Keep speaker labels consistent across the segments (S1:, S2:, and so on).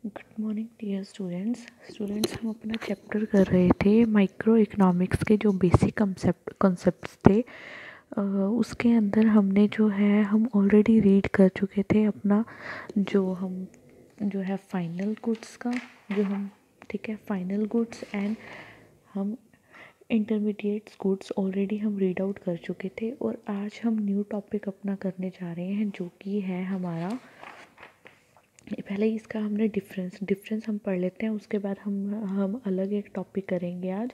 S1: Good morning dear students हम अपना chapter कर रहे थे माइक्रो इकोनॉमिक्स के जो बेसिक कॉन्सेप्ट्स थे। उसके अंदर हमने जो है हम ऑलरेडी रीड कर चुके थे अपना जो है फाइनल गुड्स का जो हम ठीक है फाइनल गुड्स एंड हम इंटरमीडिएट गुड्स ऑलरेडी हम रीड आउट कर चुके थे। और आज हम न्यू टॉपिक अपना करने जा रहे हैं जो कि है हमारा पहले इसका हमने डिफरेंस हम पढ़ लेते हैं। उसके बाद हम अलग एक टॉपिक करेंगे आज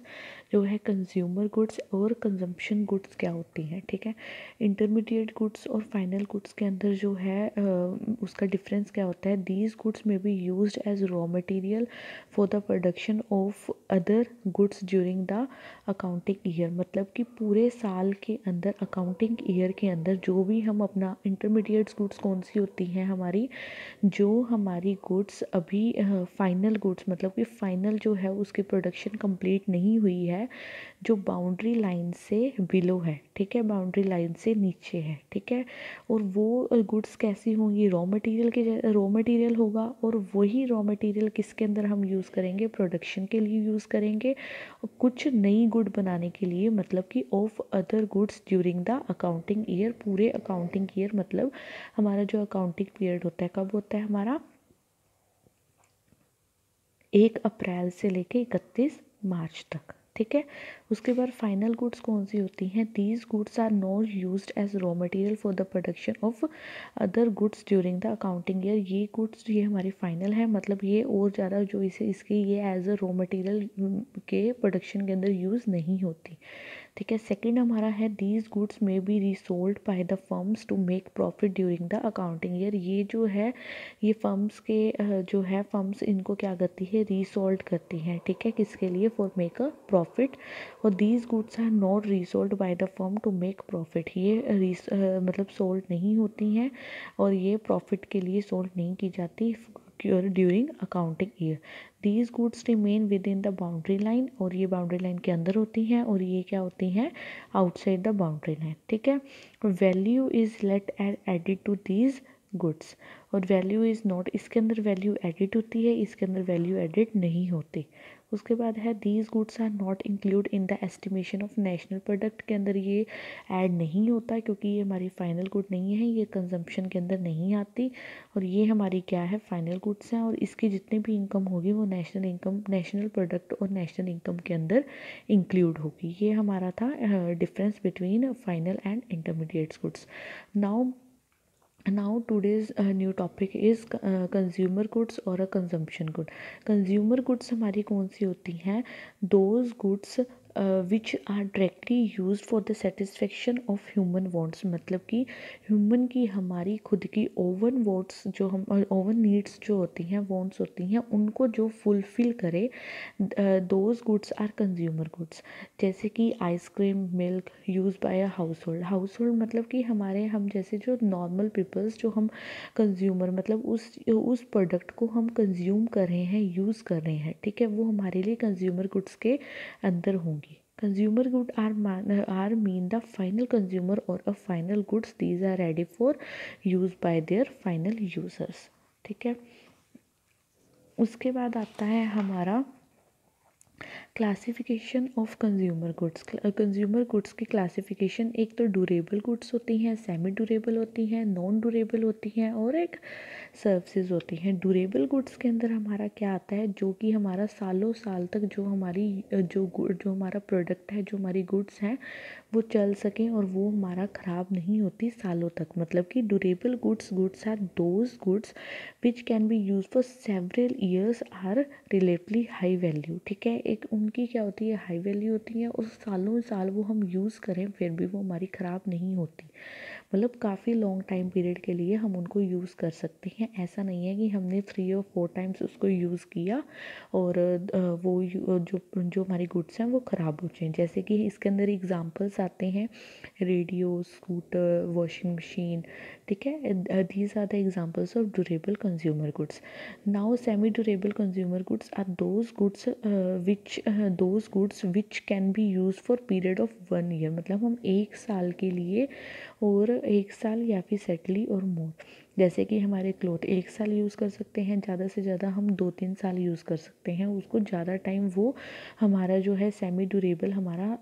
S1: जो है कंज्यूमर गुड्स और कंजम्पशन गुड्स क्या होती हैं। ठीक है, इंटरमीडिएट गुड्स और फाइनल गुड्स के अंदर जो है उसका डिफरेंस क्या होता है। दीज गुड्स में be used as raw material for the production of other goods during the accounting year. मतलब कि पूरे साल के अंदर अकाउंटिंग ईयर के अंदर जो भी हम अपना इंटरमीडिएट गुड्स कौन सी होती हैं हमारी, जो हमारी गुड्स अभी फाइनल गुड्स मतलब कि फ़ाइनल जो है उसकी प्रोडक्शन कंप्लीट नहीं हुई है, जो बाउंड्री लाइन से बिलो है, ठीक है, बाउंड्री लाइन से नीचे है, ठीक है। और वो गुड्स कैसी होंगी, रॉ मटेरियल के रॉ मटेरियल होगा। और वही रॉ मटेरियल किसके अंदर हम यूज़ करेंगे, प्रोडक्शन के लिए यूज़ करेंगे और कुछ नई गुड बनाने के लिए, मतलब कि of other goods during the accounting year. पूरे अकाउंटिंग ईयर मतलब हमारा जो अकाउंटिंग पीरियड होता है कब होता है हमारा, 1 अप्रैल से लेके 31 मार्च तक, ठीक है। उसके बाद फाइनल गुड्स कौन सी होती हैं, these goods are not used as raw material for the production of other goods during the accounting year. ये गुड्स ये हमारी फाइनल है, मतलब ये और ज़्यादा जो इसे इसके ये एज अ रॉ मटेरियल के प्रोडक्शन के अंदर यूज़ नहीं होती, ठीक है। सेकंड हमारा है दीज गुड्स में be resold by the firms to make profit during the accounting year. ये जो है ये फर्म्स के जो है फर्म्स इनको क्या करती है, रीसोल्ड करती हैं, ठीक है, किसके लिए, फॉर मेक अ प्रॉफिट। और these goods are not resold by the firm to make profit. ये मतलब सोल्ड नहीं होती हैं और ये प्रॉफिट के लिए सोल्ड नहीं की जाती during accounting year. These goods remain with in the boundary line, और ये बाउंड्री लाइन के अंदर होती हैं, और ये क्या होती हैं, आउटसाइड द बाउंड्री लाइन, ठीक है। Value is let added to these goods, और वैल्यू इज़ नॉट, इसके अंदर वैल्यू एडिड होती है, इसके अंदर वैल्यू एडिड नहीं होती। उसके बाद है these goods are not include in the estimation of national product. के अंदर ये ऐड नहीं होता क्योंकि ये हमारी फाइनल गुड नहीं है, ये कंजम्पशन के अंदर नहीं आती। और ये हमारी क्या है, फाइनल गुड्स हैं, और इसकी जितनी भी इनकम होगी वो नेशनल इनकम, नेशनल प्रोडक्ट और नेशनल इनकम के अंदर इंक्लूड होगी। ये हमारा था difference between final and intermediate goods. Now today's new topic is consumer goods और a consumption good। consumer goods हमारी कौन सी होती हैं, those goods which are directly used for the satisfaction of human wants। मतलब कि ह्यूमन की हमारी खुद की ओवन वॉन्ट्स जो हम ओवन नीड्स जो होती हैं, वॉन्ट्स होती हैं, उनको जो फुलफ़िल करे, those goods are consumer goods. जैसे कि ice cream, milk use by a household मतलब कि हमारे हम जैसे जो नॉर्मल पीपल्स जो हम कंज्यूमर मतलब उस प्रोडक्ट को हम कंज्यूम कर रहे हैं, यूज़ कर रहे हैं, ठीक है, वो हमारे लिए कंज्यूमर गुड्स के अंदर होंगी। Consumer good are mean the final consumer और a final goods, these are ready for use by their final users, ठीक है। उसके बाद आता है हमारा classification of consumer goods. Consumer goods की क्लासिफिकेशन, एक तो ड्यूरेबल गुड्स होती हैं, सेमी ड्यूरेबल होती हैं, नॉन ड्यूरेबल होती हैं, और एक सर्विसेज होती हैं। ड्यूरेबल गुड्स के अंदर हमारा क्या आता है, जो कि हमारा सालों साल तक जो हमारी जो हमारा प्रोडक्ट है, जो हमारी गुड्स हैं वो चल सकें और वो हमारा ख़राब नहीं होती सालों तक। मतलब कि durable goods are those goods which can be use for several years are relatively high value, ठीक है। एक उनकी क्या होती है, हाई वैल्यू होती है, और सालों साल वो हम यूज़ करें फिर भी वो हमारी ख़राब नहीं होती। मतलब काफ़ी लॉन्ग टाइम पीरियड के लिए हम उनको यूज़ कर सकते हैं। ऐसा नहीं है कि हमने 3 और 4 टाइम्स उसको यूज़ किया और वो जो हमारी गुड्स हैं वो ख़राब हो जाएं। जैसे कि इसके अंदर एग्जांपल्स आते हैं, रेडियो, स्कूटर, वॉशिंग मशीन, ठीक है। These are the examples of durable consumer goods. Now semi durable consumer goods are those goods which can be use for period of 1 year. मतलब हम 1 साल के लिए, और 1 साल या फिर सेटली और मोर। जैसे कि हमारे क्लोथ 1 साल यूज़ कर सकते हैं, ज़्यादा से ज़्यादा हम 2-3 साल यूज़ कर सकते हैं उसको, ज़्यादा टाइम वो हमारा जो है सेमी ड्यूरेबल हमारा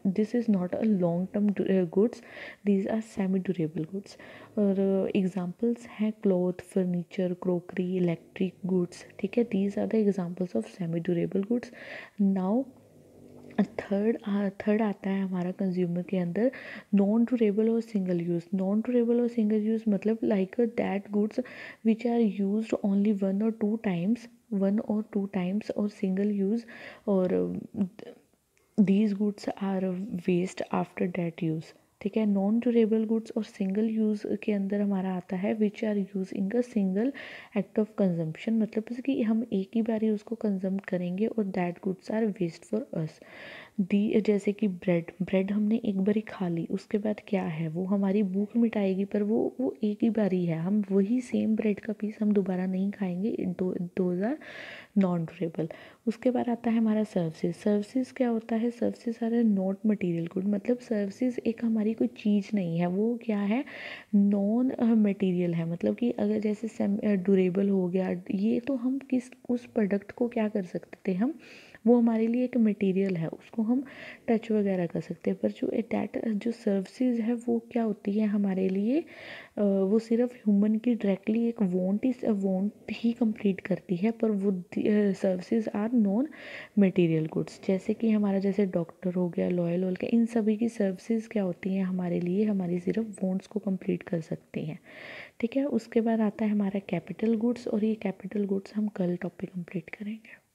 S1: this is not a long term goods, these are semi durable goods. और एग्जांपल्स हैं cloth, furniture, crockery, electric goods, ठीक है, these are the examples of semi durable goods. Now third आता है हमारा कंज्यूमर के अंदर नॉन ड्यूरेबल और सिंगल यूज़। नॉन ड्यूरेबल और सिंगल यूज़ मतलब like that goods which are used only 1 or 2 times और सिंगल यूज़, और these goods are waste after that use, ठीक है। नॉन ड्यूरेबल गुड्स और सिंगल यूज़ के अंदर हमारा आता है which are use in a single act of consumption, मतलब जैसे कि हम एक ही बारी उसको कंज्यूम करेंगे, और that goods are waste for us. The जैसे कि ब्रेड हमने एक बारी खा ली, उसके बाद क्या है वो हमारी भूख मिटाएगी, पर वो एक ही बारी है, हम वही सेम ब्रेड का पीस हम दोबारा नहीं खाएंगे। Those are non durable. उसके बाद आता है हमारा सर्विसेज। सर्विसेज क्या होता है? Services are not material good, मतलब सर्विसेज एक हमारी कोई चीज़ नहीं है, वो क्या है, नॉन मटेरियल है। मतलब कि अगर जैसे ड्यूरेबल हो गया, ये तो हम किस उस प्रोडक्ट को क्या कर सकते थे हम, वो हमारे लिए एक मटेरियल है, उसको हम टच वगैरह कर सकते हैं। पर जो सर्विसेज है वो क्या होती है हमारे लिए, वो सिर्फ ह्यूमन की डायरेक्टली एक वांट ही कंप्लीट करती है, पर वो services are non material goods. जैसे कि हमारा जैसे डॉक्टर हो गया, लॉयल हो गया, इन सभी की सर्विसेज क्या होती हैं हमारे लिए, हमारी सिर्फ वांट्स को कंप्लीट कर सकती हैं, ठीक है। उसके बाद आता है हमारा कैपिटल गुड्स, और ये कैपिटल गुड्स हम कल टॉपिक कंप्लीट करेंगे।